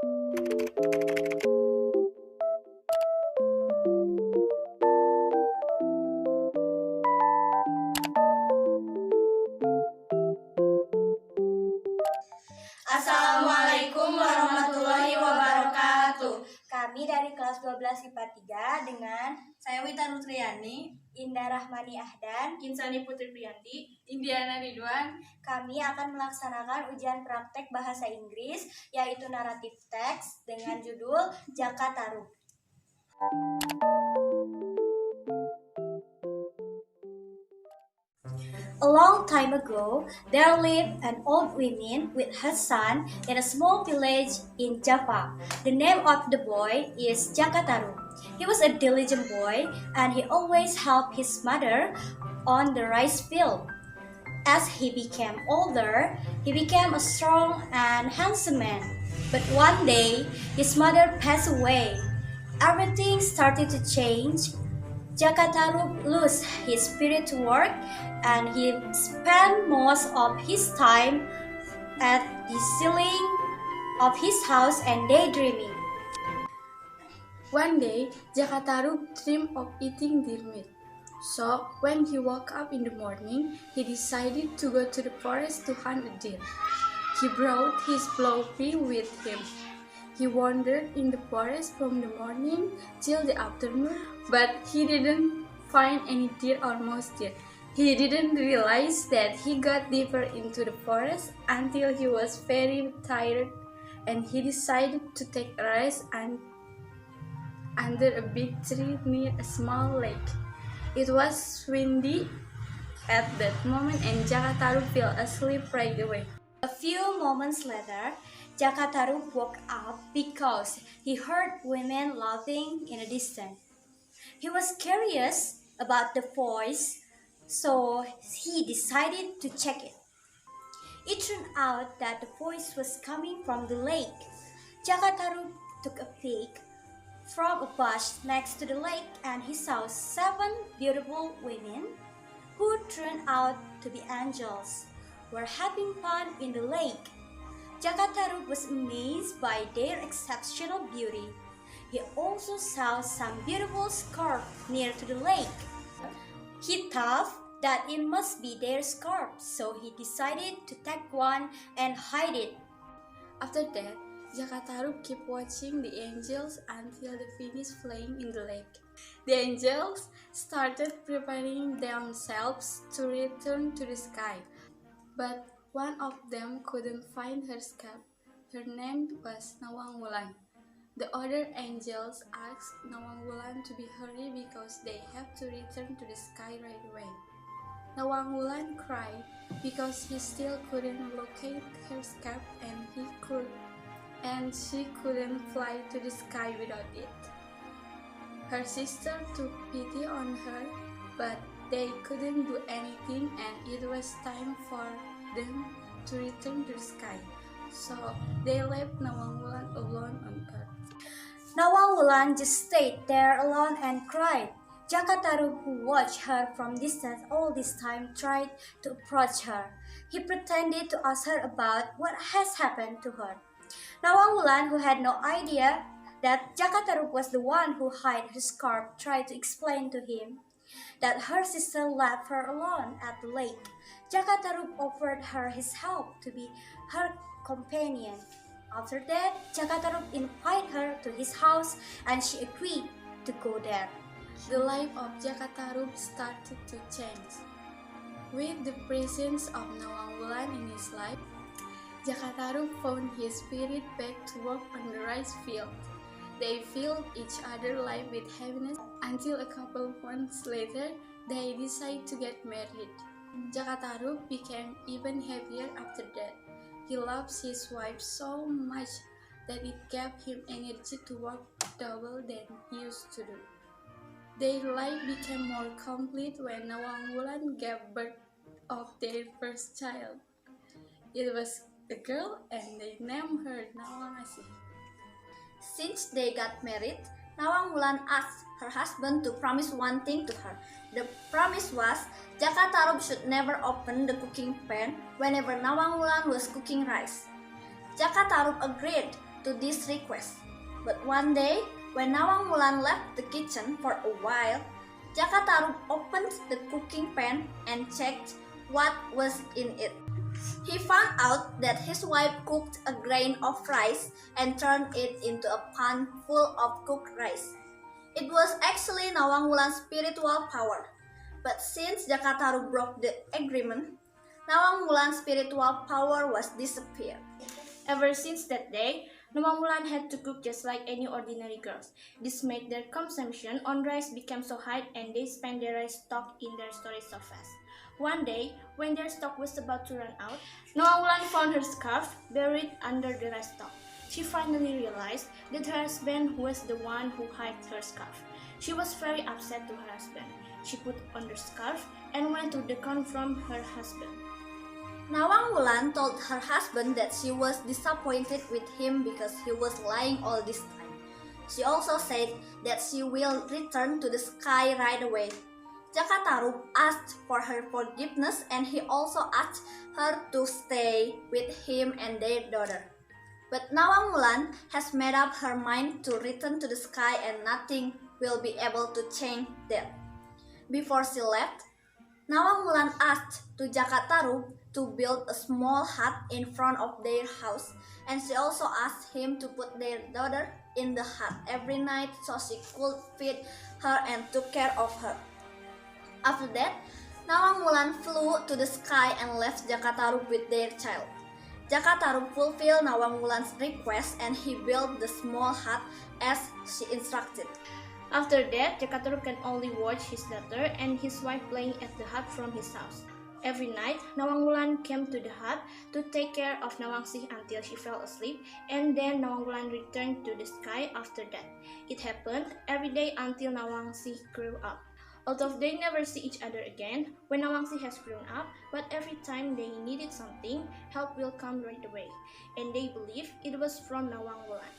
Assalamualaikum warahmatullahi wabarakatuh. Kami dari kelas 12 IPA 3 dengan Saya Wita Nurtriani, Inda Rahmani Ahdan. Insany Putri Priandi, Inda Ridwan. Kami akan melaksanakan ujian praktek bahasa Inggris, yaitu naratif teks dengan judul Jaka Tarub. A long time ago, there lived an old woman with her son in a small village in Java. The name of the boy is Jaka Tarub. He was a diligent boy and he always helped his mother on the rice field. As he became older, he became a strong and handsome man. But one day, his mother passed away. Everything started to change. Jaka Tarub lost his spirit to work and he spent most of his time at the ceiling of his house and daydreaming. One day, Jaka Tarub dreamed of eating deer meat. So, when he woke up in the morning, he decided to go to the forest to hunt a deer. He brought his plough with him. He wandered in the forest from the morning till the afternoon, but he didn't find any deer or mouse deer. He didn't realize that he got deeper into the forest until he was very tired and he decided to take a rest under a big tree near a small lake. It was windy at that moment and Jaka Tarub fell asleep right away. A few moments later, Jaka Tarub woke up because he heard women laughing in the distance. He was curious about the voice, so he decided to check it. It turned out that the voice was coming from the lake. Jaka Tarub took a peek from a bush next to the lake and he saw 7 beautiful women who turned out to be angels were having fun in the lake. Jaka Tarub was amazed by their exceptional beauty. He also saw some beautiful scarf near to the lake. He thought that it must be their scarf, so he decided to take one and hide it. After that, Jaka Tarub kept watching the angels until they finished playing in the lake. The angels started preparing themselves to return to the sky, but one of them couldn't find her scarf. Her name was Nawangwulan. The other angels asked Nawangwulan to be hurry because they have to return to the sky right away. Nawangwulan cried because he still couldn't locate her scarf and she couldn't fly to the sky without it. Her sister took pity on her, but they couldn't do anything and it was time for them to return to the sky. So they left Nawangwulan alone on earth. Nawangwulan just stayed there alone and cried. Jaka Tarub, who watched her from distance all this time, tried to approach her. He pretended to ask her about what has happened to her. Nawangwulan, who had no idea that Jaka Tarub was the one who hid her scarf, tried to explain to him that her sister left her alone at the lake. Jaka Tarub offered her his help to be her companion. After that, Jaka Tarub invited her to his house and she agreed to go there. The life of Jaka Tarub started to change. With the presence of Nawangwulan in his life, Jaka Tarub found his spirit back to work on the rice field. They filled each other's life with happiness until a couple months later, they decided to get married. Jaka Tarub became even happier after that. He loves his wife so much that it gave him energy to work double than he used to do. Their life became more complete when Nawangwulan gave birth of their first child. It was a girl and they named her Nawangasi. Since they got married, Nawangwulan asked her husband to promise one thing to her. The promise was Jaka Tarub should never open the cooking pan whenever Nawangwulan was cooking rice. Jaka Tarub agreed to this request. But one day, when Nawang Wulan left the kitchen for a while, Jaka Tarub opened the cooking pan and checked what was in it. He found out that his wife cooked a grain of rice and turned it into a pan full of cooked rice. It was actually Nawang Wulan's spiritual power. But since Jaka Tarub broke the agreement, Nawang Wulan's spiritual power was disappeared. Ever since that day, Nawang Wulan had to cook just like any ordinary girls. This made their consumption on rice become so high and they spent their rice stock in their storage so fast. One day, when their stock was about to run out, Nawang Wulan found her scarf buried under the rice stock. She finally realized that her husband was the one who hid her scarf. She was very upset to her husband. She put on the scarf and went to confront her husband. Nawang Wulan told her husband that she was disappointed with him because he was lying all this time. She also said that she will return to the sky right away. Jaka Tarub asked for her forgiveness and he also asked her to stay with him and their daughter. But Nawang Wulan has made up her mind to return to the sky and nothing will be able to change that. Before she left, Nawang Wulan asked to Jaka Tarub to build a small hut in front of their house, and she also asked him to put their daughter in the hut every night so she could feed her and took care of her. After that, Nawang Wulan flew to the sky and left Jaka Tarub with their child. Jaka Tarub fulfilled Nawang Wulan's request and he built the small hut as she instructed. After that, Jaka Tarub can only watch his daughter and his wife playing at the hut from his house. Every night, Nawang Wulan came to the hut to take care of Nawangsih until she fell asleep, and then Nawang Wulan returned to the sky after that. It happened every day until Nawangsih grew up. Although they never see each other again when Nawangsih has grown up, but every time they needed something, help will come right away, and they believe it was from Nawang Wulan.